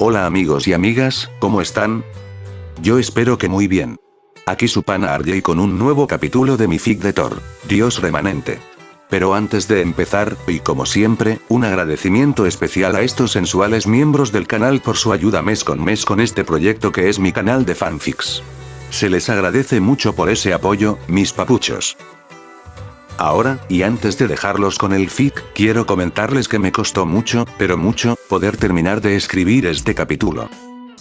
Hola amigos y amigas, ¿cómo están? Yo espero que muy bien. Aquí su pana RJ con un nuevo capítulo de mi fic de Thor, Dios remanente. Pero antes de empezar, y como siempre, un agradecimiento especial a estos sensuales miembros del canal por su ayuda mes con este proyecto que es mi canal de fanfics. Se les agradece mucho por ese apoyo, mis papuchos. Ahora, y antes de dejarlos con el fic, quiero comentarles que me costó mucho, pero mucho, poder terminar de escribir este capítulo.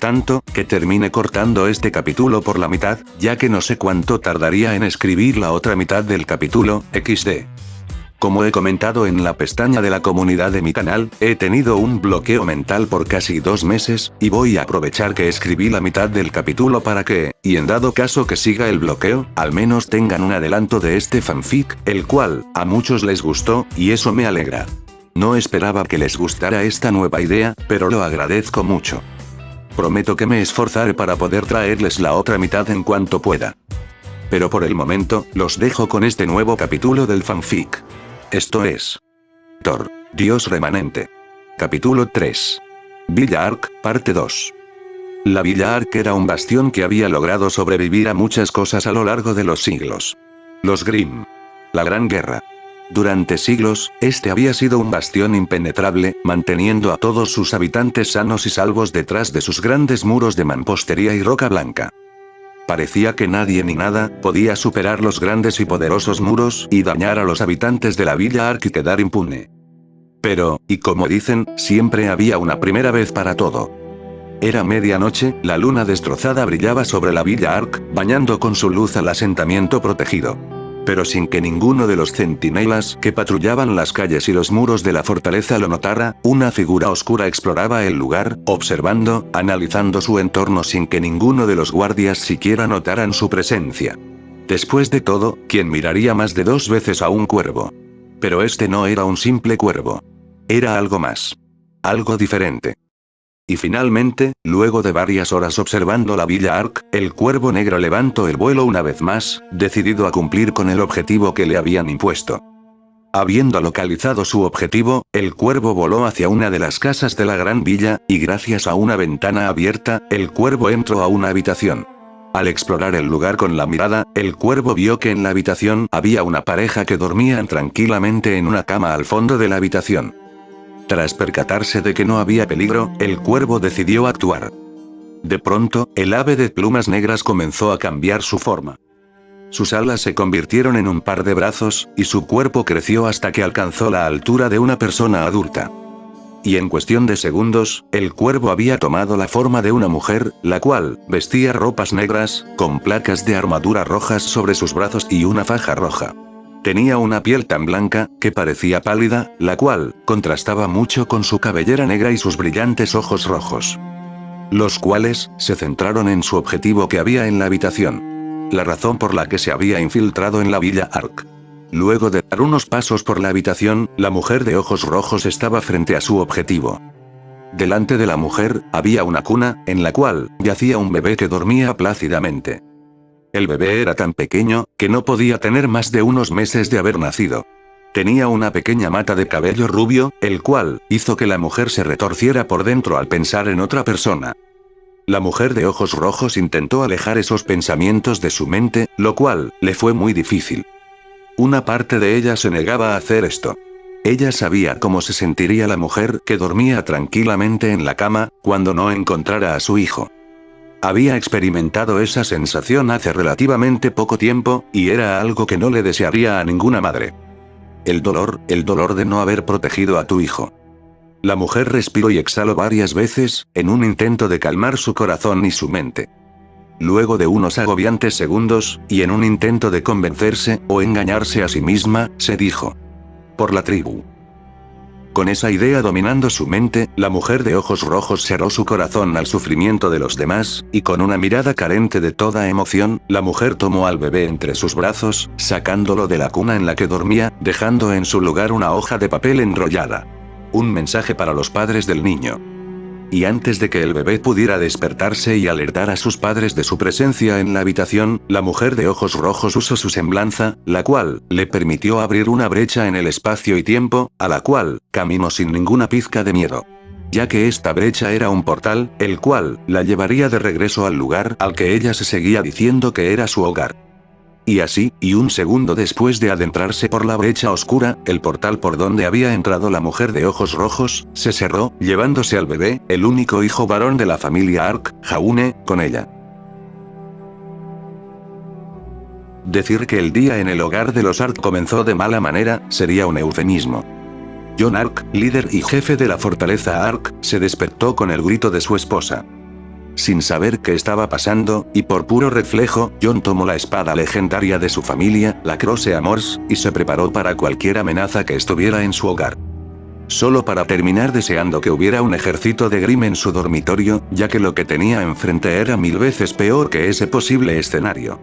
Tanto, que terminé cortando este capítulo por la mitad, ya que no sé cuánto tardaría en escribir la otra mitad del capítulo, XD. Como he comentado en la pestaña de la comunidad de mi canal, he tenido un bloqueo mental por casi 2 meses, y voy a aprovechar que escribí la mitad del capítulo para que, y en dado caso que siga el bloqueo, al menos tengan un adelanto de este fanfic, el cual, a muchos les gustó, y eso me alegra. No esperaba que les gustara esta nueva idea, pero lo agradezco mucho. Prometo que me esforzaré para poder traerles la otra mitad en cuanto pueda. Pero por el momento, los dejo con este nuevo capítulo del fanfic. Esto es Thor, Dios remanente. Capítulo 3. Villa Ark, parte 2. La Villa Ark era un bastión que había logrado sobrevivir a muchas cosas a lo largo de los siglos. Los Grimm. La Gran Guerra. Durante siglos, este había sido un bastión impenetrable, manteniendo a todos sus habitantes sanos y salvos detrás de sus grandes muros de mampostería y roca blanca. Parecía que nadie ni nada podía superar los grandes y poderosos muros y dañar a los habitantes de la Villa Ark y quedar impune. Pero, y como dicen, siempre había una primera vez para todo. Era medianoche, la luna destrozada brillaba sobre la Villa Ark, bañando con su luz al asentamiento protegido. Pero sin que ninguno de los centinelas que patrullaban las calles y los muros de la fortaleza lo notara, una figura oscura exploraba el lugar, observando, analizando su entorno sin que ninguno de los guardias siquiera notaran su presencia. Después de todo, ¿quién miraría más de 2 veces a un cuervo? Pero este no era un simple cuervo. Era algo más. Algo diferente. Y finalmente, luego de varias horas observando la Villa Ark, el cuervo negro levantó el vuelo una vez más, decidido a cumplir con el objetivo que le habían impuesto. Habiendo localizado su objetivo, el cuervo voló hacia una de las casas de la gran villa, y gracias a una ventana abierta, el cuervo entró a una habitación. Al explorar el lugar con la mirada, el cuervo vio que en la habitación había una pareja que dormían tranquilamente en una cama al fondo de la habitación. Tras percatarse de que no había peligro, el cuervo decidió actuar. De pronto, el ave de plumas negras comenzó a cambiar su forma. Sus alas se convirtieron en un par de brazos, y su cuerpo creció hasta que alcanzó la altura de una persona adulta. Y en cuestión de segundos, el cuervo había tomado la forma de una mujer, la cual vestía ropas negras, con placas de armadura rojas sobre sus brazos y una faja roja. Tenía una piel tan blanca, que parecía pálida, la cual contrastaba mucho con su cabellera negra y sus brillantes ojos rojos. Los cuales se centraron en su objetivo que había en la habitación. La razón por la que se había infiltrado en la Villa Ark. Luego de dar unos pasos por la habitación, la mujer de ojos rojos estaba frente a su objetivo. Delante de la mujer, había una cuna, en la cual yacía un bebé que dormía plácidamente. El bebé era tan pequeño, que no podía tener más de unos meses de haber nacido. Tenía una pequeña mata de cabello rubio, el cual hizo que la mujer se retorciera por dentro al pensar en otra persona. La mujer de ojos rojos intentó alejar esos pensamientos de su mente, lo cual le fue muy difícil. Una parte de ella se negaba a hacer esto. Ella sabía cómo se sentiría la mujer que dormía tranquilamente en la cama, cuando no encontrara a su hijo. Había experimentado esa sensación hace relativamente poco tiempo, y era algo que no le desearía a ninguna madre. El dolor de no haber protegido a tu hijo. La mujer respiró y exhaló varias veces, en un intento de calmar su corazón y su mente. Luego de unos agobiantes segundos, y en un intento de convencerse, o engañarse a sí misma, se dijo: por la tribu. Con esa idea dominando su mente, la mujer de ojos rojos cerró su corazón al sufrimiento de los demás, y con una mirada carente de toda emoción, la mujer tomó al bebé entre sus brazos, sacándolo de la cuna en la que dormía, dejando en su lugar una hoja de papel enrollada. Un mensaje para los padres del niño. Y antes de que el bebé pudiera despertarse y alertar a sus padres de su presencia en la habitación, la mujer de ojos rojos usó su semblanza, la cual le permitió abrir una brecha en el espacio y tiempo, a la cual caminó sin ninguna pizca de miedo. ya que esta brecha era un portal, el cual la llevaría de regreso al lugar al que ella se seguía diciendo que era su hogar. Y así, y un segundo después de adentrarse por la brecha oscura, el portal por donde había entrado la mujer de ojos rojos, se cerró, llevándose al bebé, el único hijo varón de la familia Ark, Jaune, con ella. Decir que el día en el hogar de los Ark comenzó de mala manera, sería un eufemismo. Jon Ark, líder y jefe de la fortaleza Ark, se despertó con el grito de su esposa. Sin saber qué estaba pasando, y por puro reflejo, Jon tomó la espada legendaria de su familia, la Crosse Amors, y se preparó para cualquier amenaza que estuviera en su hogar. Solo para terminar deseando que hubiera un ejército de Grimm en su dormitorio, ya que lo que tenía enfrente era 1000 veces peor que ese posible escenario.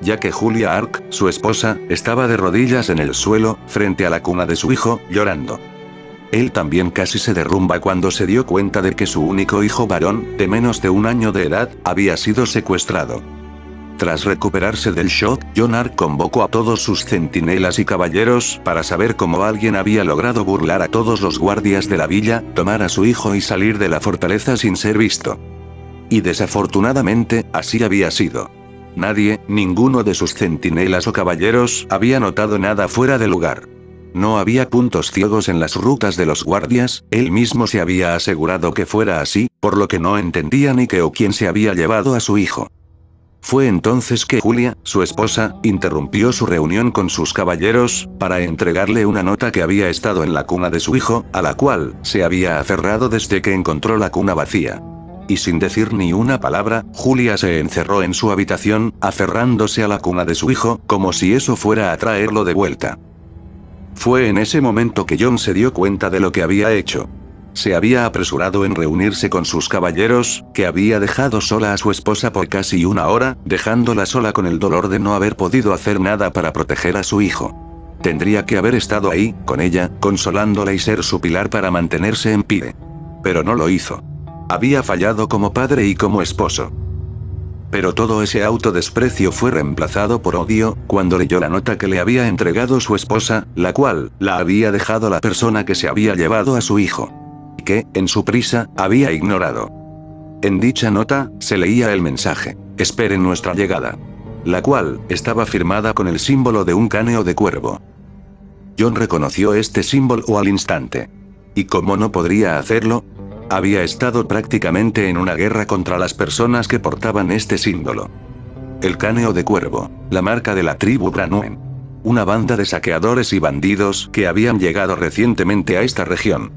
Ya que Julia Ark, su esposa, estaba de rodillas en el suelo, frente a la cuna de su hijo, llorando. Él también casi se derrumba cuando se dio cuenta de que su único hijo varón, de menos de 1 año de edad, había sido secuestrado. Tras recuperarse del shock, Jon Ark convocó a todos sus centinelas y caballeros para saber cómo alguien había logrado burlar a todos los guardias de la villa, tomar a su hijo y salir de la fortaleza sin ser visto. Y desafortunadamente, así había sido. Nadie, ninguno de sus centinelas o caballeros, había notado nada fuera de lugar. No había puntos ciegos en las rutas de los guardias, él mismo se había asegurado que fuera así, por lo que no entendía ni qué o quién se había llevado a su hijo. Fue entonces que Julia, su esposa, interrumpió su reunión con sus caballeros, para entregarle una nota que había estado en la cuna de su hijo, a la cual se había aferrado desde que encontró la cuna vacía. Y sin decir ni una palabra, Julia se encerró en su habitación, aferrándose a la cuna de su hijo, como si eso fuera a traerlo de vuelta. Fue en ese momento que Jon se dio cuenta de lo que había hecho. Se había apresurado en reunirse con sus caballeros, que había dejado sola a su esposa por casi 1 hora, dejándola sola con el dolor de no haber podido hacer nada para proteger a su hijo. Tendría que haber estado ahí, con ella, consolándola y ser su pilar para mantenerse en pie. Pero no lo hizo. Había fallado como padre y como esposo. Pero todo ese autodesprecio fue reemplazado por odio, cuando leyó la nota que le había entregado su esposa, la cual la había dejado la persona que se había llevado a su hijo. Y que, en su prisa, había ignorado. En dicha nota, se leía el mensaje: "Esperen nuestra llegada", la cual estaba firmada con el símbolo de un cráneo de cuervo. Jon reconoció este símbolo al instante. ¿Y cómo no podría hacerlo? Había estado prácticamente en una guerra contra las personas que portaban este símbolo. El cráneo de cuervo, la marca de la tribu Branwen. Una banda de saqueadores y bandidos que habían llegado recientemente a esta región.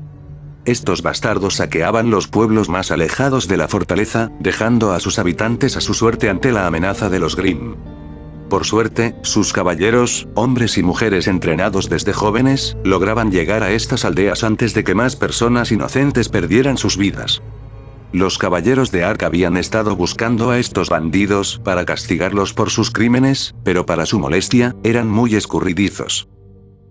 Estos bastardos saqueaban los pueblos más alejados de la fortaleza, dejando a sus habitantes a su suerte ante la amenaza de los Grimm. Por suerte, sus caballeros, hombres y mujeres entrenados desde jóvenes, lograban llegar a estas aldeas antes de que más personas inocentes perdieran sus vidas. Los caballeros de Ark habían estado buscando a estos bandidos para castigarlos por sus crímenes, pero para su molestia, eran muy escurridizos.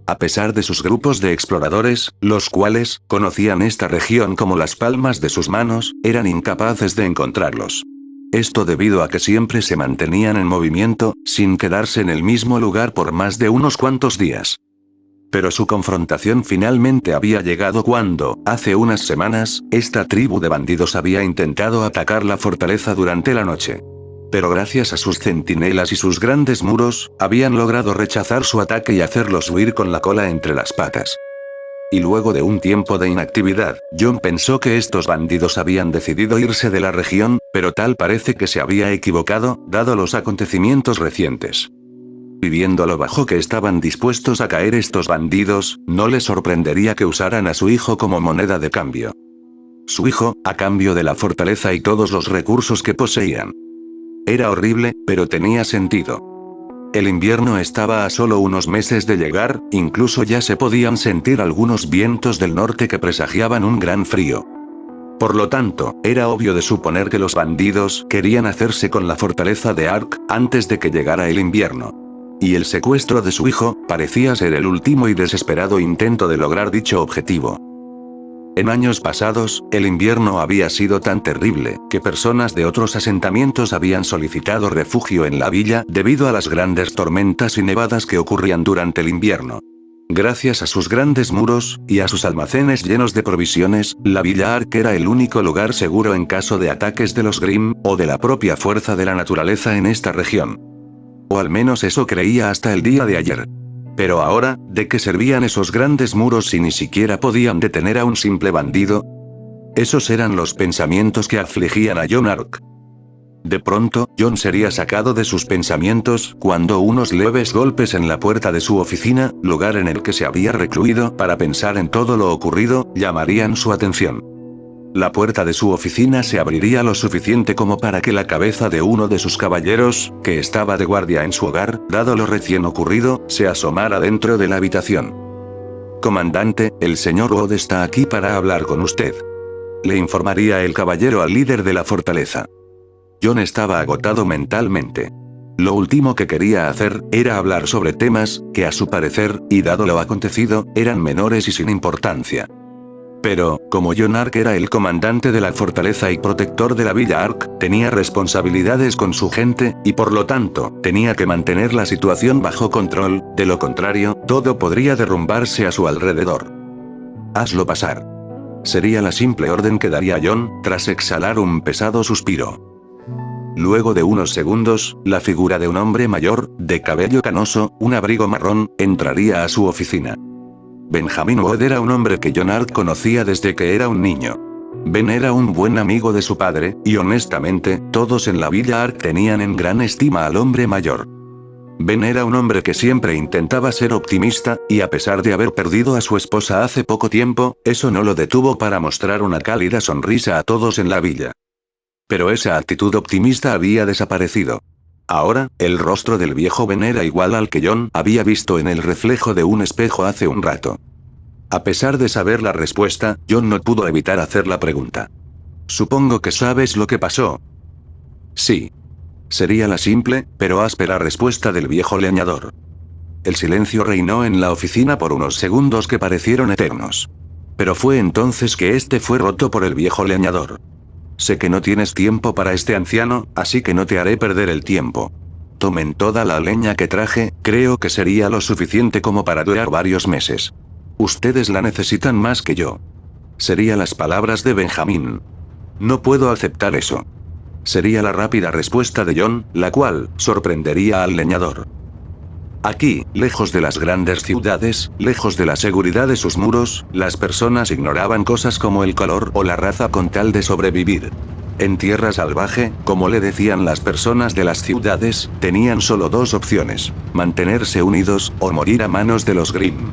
A pesar de sus grupos de exploradores, los cuales conocían esta región como las palmas de sus manos, eran incapaces de encontrarlos. Esto debido a que siempre se mantenían en movimiento, sin quedarse en el mismo lugar por más de unos cuantos días. Pero su confrontación finalmente había llegado cuando, hace unas semanas, esta tribu de bandidos había intentado atacar la fortaleza durante la noche. Pero gracias a sus centinelas y sus grandes muros, habían logrado rechazar su ataque y hacerlos huir con la cola entre las patas. Y luego de un tiempo de inactividad, Jon pensó que estos bandidos habían decidido irse de la región, pero tal parece que se había equivocado, dado los acontecimientos recientes. Viviendo a lo bajo que estaban dispuestos a caer estos bandidos, no les sorprendería que usaran a su hijo como moneda de cambio. Su hijo, a cambio de la fortaleza y todos los recursos que poseían. Era horrible, pero tenía sentido. El invierno estaba a solo unos meses de llegar, incluso ya se podían sentir algunos vientos del norte que presagiaban un gran frío. Por lo tanto, era obvio de suponer que los bandidos querían hacerse con la fortaleza de Ark, antes de que llegara el invierno. Y el secuestro de su hijo, parecía ser el último y desesperado intento de lograr dicho objetivo. En años pasados, el invierno había sido tan terrible, que personas de otros asentamientos habían solicitado refugio en la villa, debido a las grandes tormentas y nevadas que ocurrían durante el invierno. Gracias a sus grandes muros, y a sus almacenes llenos de provisiones, la Villa Ark era el único lugar seguro en caso de ataques de los Grimm, o de la propia fuerza de la naturaleza en esta región. O al menos eso creía hasta el día de ayer. Pero ahora, ¿de qué servían esos grandes muros si ni siquiera podían detener a un simple bandido? Esos eran los pensamientos que afligían a Jon Ark. De pronto, Jon sería sacado de sus pensamientos cuando unos leves golpes en la puerta de su oficina, lugar en el que se había recluido para pensar en todo lo ocurrido, llamarían su atención. La puerta de su oficina se abriría lo suficiente como para que la cabeza de uno de sus caballeros, que estaba de guardia en su hogar, dado lo recién ocurrido, se asomara dentro de la habitación. «Comandante, el señor Wood está aquí para hablar con usted», le informaría el caballero al líder de la fortaleza. Jon estaba agotado mentalmente. Lo último que quería hacer, era hablar sobre temas, que a su parecer, y dado lo acontecido, eran menores y sin importancia. Pero, como Jon Ark era el comandante de la fortaleza y protector de la Villa Ark, tenía responsabilidades con su gente, y por lo tanto, tenía que mantener la situación bajo control, de lo contrario, todo podría derrumbarse a su alrededor. «Hazlo pasar». Sería la simple orden que daría Jon, tras exhalar un pesado suspiro. Luego de unos segundos, la figura de un hombre mayor, de cabello canoso, un abrigo marrón, entraría a su oficina. Benjamin Wood era un hombre que Jon Ark conocía desde que era un niño. Ben era un buen amigo de su padre, y honestamente, todos en la Villa Ark tenían en gran estima al hombre mayor. Ben era un hombre que siempre intentaba ser optimista, y a pesar de haber perdido a su esposa hace poco tiempo, eso no lo detuvo para mostrar una cálida sonrisa a todos en la villa. Pero esa actitud optimista había desaparecido. Ahora, el rostro del viejo Ben era igual al que Jon había visto en el reflejo de un espejo hace un rato. A pesar de saber la respuesta, Jon no pudo evitar hacer la pregunta. «Supongo que sabes lo que pasó». «Sí». Sería la simple, pero áspera respuesta del viejo leñador. El silencio reinó en la oficina por unos segundos que parecieron eternos. Pero fue entonces que este fue roto por el viejo leñador. «Sé que no tienes tiempo para este anciano, así que no te haré perder el tiempo. Tomen toda la leña que traje, creo que sería lo suficiente como para durar varios meses. Ustedes la necesitan más que yo». Sería las palabras de Benjamin. «No puedo aceptar eso». Sería la rápida respuesta de Jon, la cual sorprendería al leñador. Aquí, lejos de las grandes ciudades, lejos de la seguridad de sus muros, las personas ignoraban cosas como el color o la raza con tal de sobrevivir. En tierra salvaje, como le decían las personas de las ciudades, tenían solo dos opciones: mantenerse unidos, o morir a manos de los Grimm.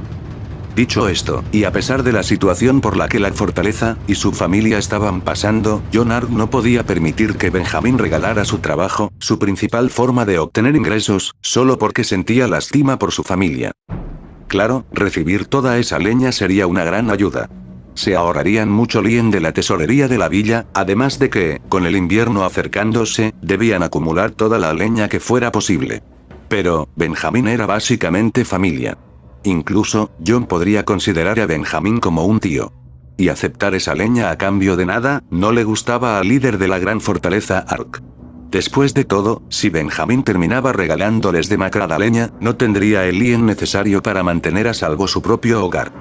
Dicho esto, y a pesar de la situación por la que la fortaleza y su familia estaban pasando, Jon Ark no podía permitir que Benjamin regalara su trabajo, su principal forma de obtener ingresos, solo porque sentía lástima por su familia. Claro, recibir toda esa leña sería una gran ayuda. Se ahorrarían mucho lien de la tesorería de la villa, además de que, con el invierno acercándose, debían acumular toda la leña que fuera posible. Pero, Benjamin era básicamente familia. Incluso, Jon podría considerar a Benjamin como un tío. Y aceptar esa leña a cambio de nada, no le gustaba al líder de la gran fortaleza Ark. Después de todo, si Benjamin terminaba regalándoles demacrada leña, no tendría el lien necesario para mantener a salvo su propio hogar.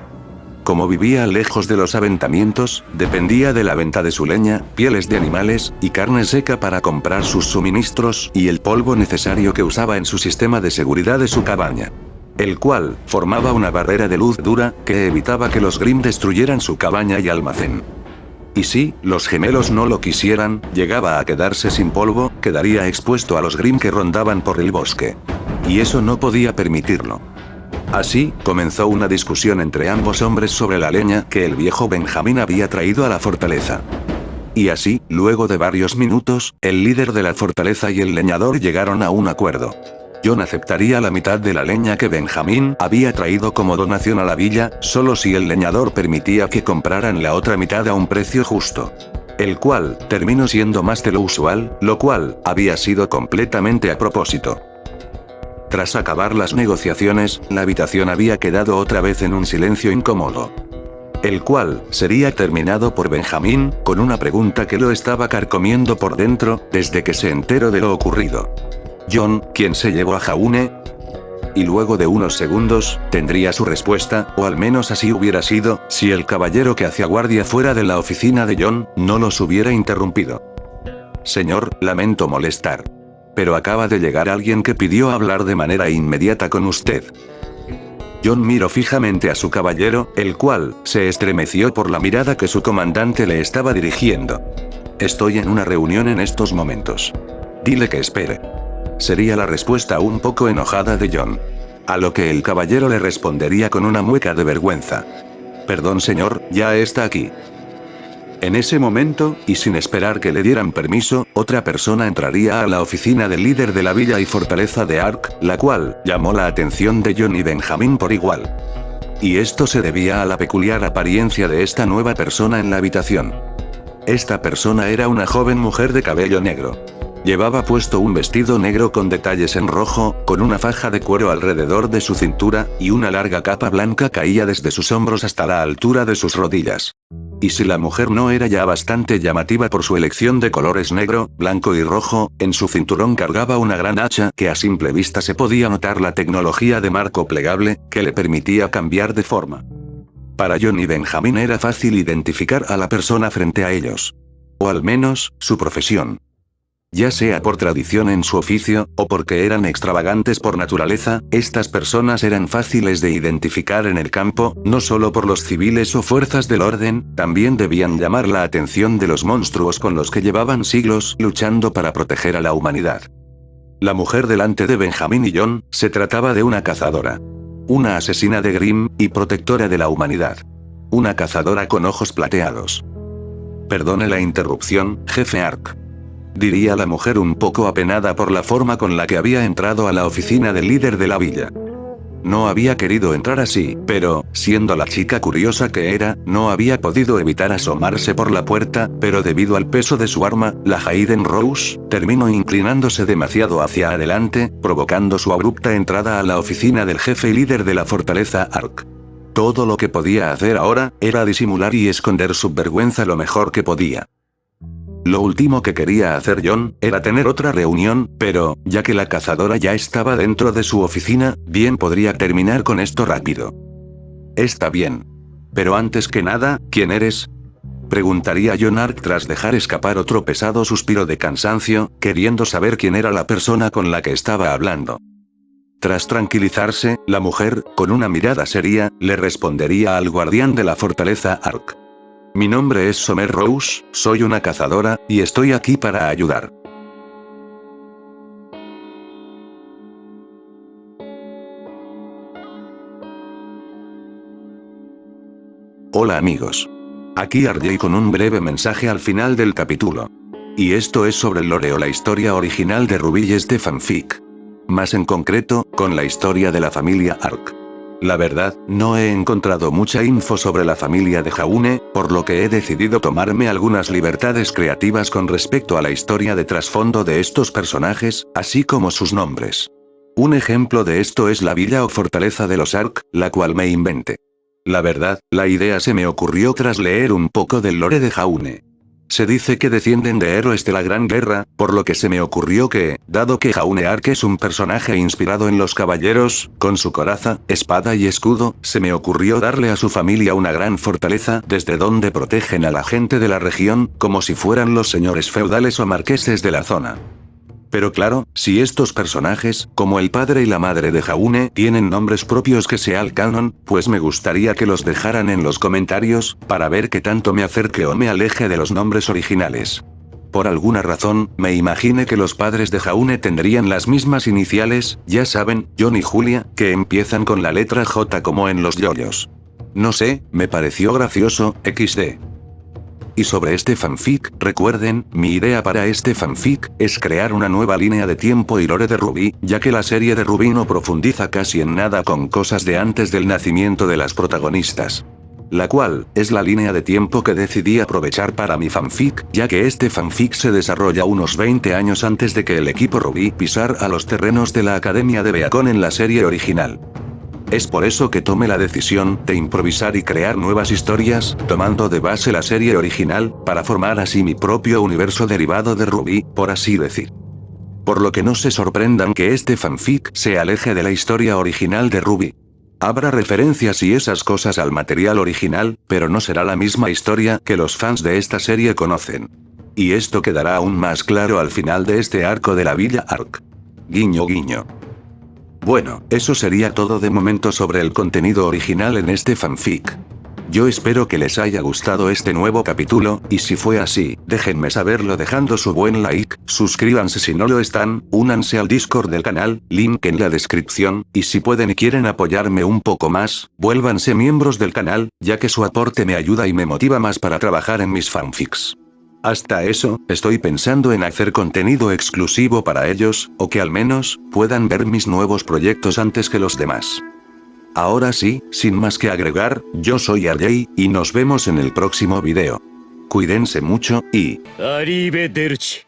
Como vivía lejos de los aventamientos, dependía de la venta de su leña, pieles de animales, y carne seca para comprar sus suministros, y el polvo necesario que usaba en su sistema de seguridad de su cabaña. El cual, formaba una barrera de luz dura, que evitaba que los Grimm destruyeran su cabaña y almacén. Y si, los gemelos no lo quisieran, llegaba a quedarse sin polvo, quedaría expuesto a los Grimm que rondaban por el bosque. Y eso no podía permitirlo. Así, comenzó una discusión entre ambos hombres sobre la leña que el viejo Benjamin había traído a la fortaleza. Y así, luego de varios minutos, el líder de la fortaleza y el leñador llegaron a un acuerdo. Jon aceptaría la mitad de la leña que Benjamin había traído como donación a la villa, solo si el leñador permitía que compraran la otra mitad a un precio justo. El cual, terminó siendo más de lo usual, lo cual, había sido completamente a propósito. Tras acabar las negociaciones, la habitación había quedado otra vez en un silencio incómodo. El cual, sería terminado por Benjamin, con una pregunta que lo estaba carcomiendo por dentro, desde que se enteró de lo ocurrido. «Jon, ¿quién se llevó a Jaune?» y luego de unos segundos, tendría su respuesta, o al menos así hubiera sido, si el caballero que hacía guardia fuera de la oficina de John, no los hubiera interrumpido. Señor, lamento molestar. Pero acaba de llegar alguien que pidió hablar de manera inmediata con usted. John miró fijamente a su caballero, el cual se estremeció por la mirada que su comandante le estaba dirigiendo. Estoy en una reunión en estos momentos. Dile que espere. Sería la respuesta un poco enojada de John. A lo que el caballero le respondería con una mueca de vergüenza. Perdón señor, ya está aquí. En ese momento, y sin esperar que le dieran permiso, otra persona entraría a la oficina del líder de la villa y fortaleza de Ark, la cual llamó la atención de John y Benjamin por igual. Y esto se debía a la peculiar apariencia de esta nueva persona en la habitación. Esta persona era una joven mujer de cabello negro. Llevaba puesto un vestido negro con detalles en rojo, con una faja de cuero alrededor de su cintura, y una larga capa blanca caía desde sus hombros hasta la altura de sus rodillas. Y si la mujer no era ya bastante llamativa por su elección de colores negro, blanco y rojo, en su cinturón cargaba una gran hacha que a simple vista se podía notar la tecnología de marco plegable, que le permitía cambiar de forma. Para John y Benjamin era fácil identificar a la persona frente a ellos. O al menos, su profesión. Ya sea por tradición en su oficio, o porque eran extravagantes por naturaleza, estas personas eran fáciles de identificar en el campo, no solo por los civiles o fuerzas del orden, también debían llamar la atención de los monstruos con los que llevaban siglos luchando para proteger a la humanidad. La mujer delante de Benjamin y John, se trataba de una cazadora. Una asesina de Grimm, y protectora de la humanidad. Una cazadora con ojos plateados. Perdone la interrupción, jefe Ark. Diría la mujer un poco apenada por la forma con la que había entrado a la oficina del líder de la villa. No había querido entrar así, pero, siendo la chica curiosa que era, no había podido evitar asomarse por la puerta, pero debido al peso de su arma, la Hayden Rose, terminó inclinándose demasiado hacia adelante, provocando su abrupta entrada a la oficina del jefe y líder de la fortaleza Ark. Todo lo que podía hacer ahora, era disimular y esconder su vergüenza lo mejor que podía. Lo último que quería hacer John, era tener otra reunión, pero, ya que la cazadora ya estaba dentro de su oficina, bien podría terminar con esto rápido. Está bien. Pero antes que nada, ¿quién eres? Preguntaría John Ark tras dejar escapar otro pesado suspiro de cansancio, queriendo saber quién era la persona con la que estaba hablando. Tras tranquilizarse, la mujer, con una mirada seria, le respondería al guardián de la fortaleza Ark. Mi nombre es Summer Rose, soy una cazadora, y estoy aquí para ayudar. Hola amigos. Aquí RJ con un breve mensaje al final del capítulo. Y esto es sobre el lore o la historia original de Ruby y este fanfic. Más en concreto, con la historia de la familia Ark. La verdad, no he encontrado mucha info sobre la familia de Jaune, por lo que he decidido tomarme algunas libertades creativas con respecto a la historia de trasfondo de estos personajes, así como sus nombres. Un ejemplo de esto es la villa o fortaleza de los Ark, la cual me inventé. La verdad, la idea se me ocurrió tras leer un poco del lore de Jaune. Se dice que descienden de héroes de la Gran Guerra, por lo que se me ocurrió que, dado que Jaune Ark es un personaje inspirado en los caballeros, con su coraza, espada y escudo, se me ocurrió darle a su familia una gran fortaleza desde donde protegen a la gente de la región, como si fueran los señores feudales o marqueses de la zona. Pero claro, si estos personajes, como el padre y la madre de Jaune, tienen nombres propios que sea el canon, pues me gustaría que los dejaran en los comentarios, para ver qué tanto me acerque o me aleje de los nombres originales. Por alguna razón, me imaginé que los padres de Jaune tendrían las mismas iniciales, ya saben, John y Julia, que empiezan con la letra J como en los yoyos. No sé, me pareció gracioso, XD. Y sobre este fanfic, recuerden, mi idea para este fanfic, es crear una nueva línea de tiempo y lore de Ruby, ya que la serie de Ruby no profundiza casi en nada con cosas de antes del nacimiento de las protagonistas. La cual, es la línea de tiempo que decidí aprovechar para mi fanfic, ya que este fanfic se desarrolla unos 20 años antes de que el equipo Ruby pisara los terrenos de la Academia de Beacon en la serie original. Es por eso que tomé la decisión de improvisar y crear nuevas historias, tomando de base la serie original, para formar así mi propio universo derivado de Ruby, por así decir. por lo que no se sorprendan que este fanfic se aleje de la historia original de Ruby. Habrá referencias y esas cosas al material original, pero no será la misma historia que los fans de esta serie conocen. Y esto quedará aún más claro al final de este arco de la Villa Ark. Guiño guiño. Bueno, eso sería todo de momento sobre el contenido original en este fanfic. Yo espero que les haya gustado este nuevo capítulo, y si fue así, déjenme saberlo dejando su buen like, suscríbanse si no lo están, únanse al Discord del canal, link en la descripción, y si pueden y quieren apoyarme un poco más, vuélvanse miembros del canal, ya que su aporte me ayuda y me motiva más para trabajar en mis fanfics. Hasta eso, estoy pensando en hacer contenido exclusivo para ellos, o que al menos, puedan ver mis nuevos proyectos antes que los demás. Ahora sí, sin más que agregar, yo soy RJ, y nos vemos en el próximo video. Cuídense mucho, y... arrivederci.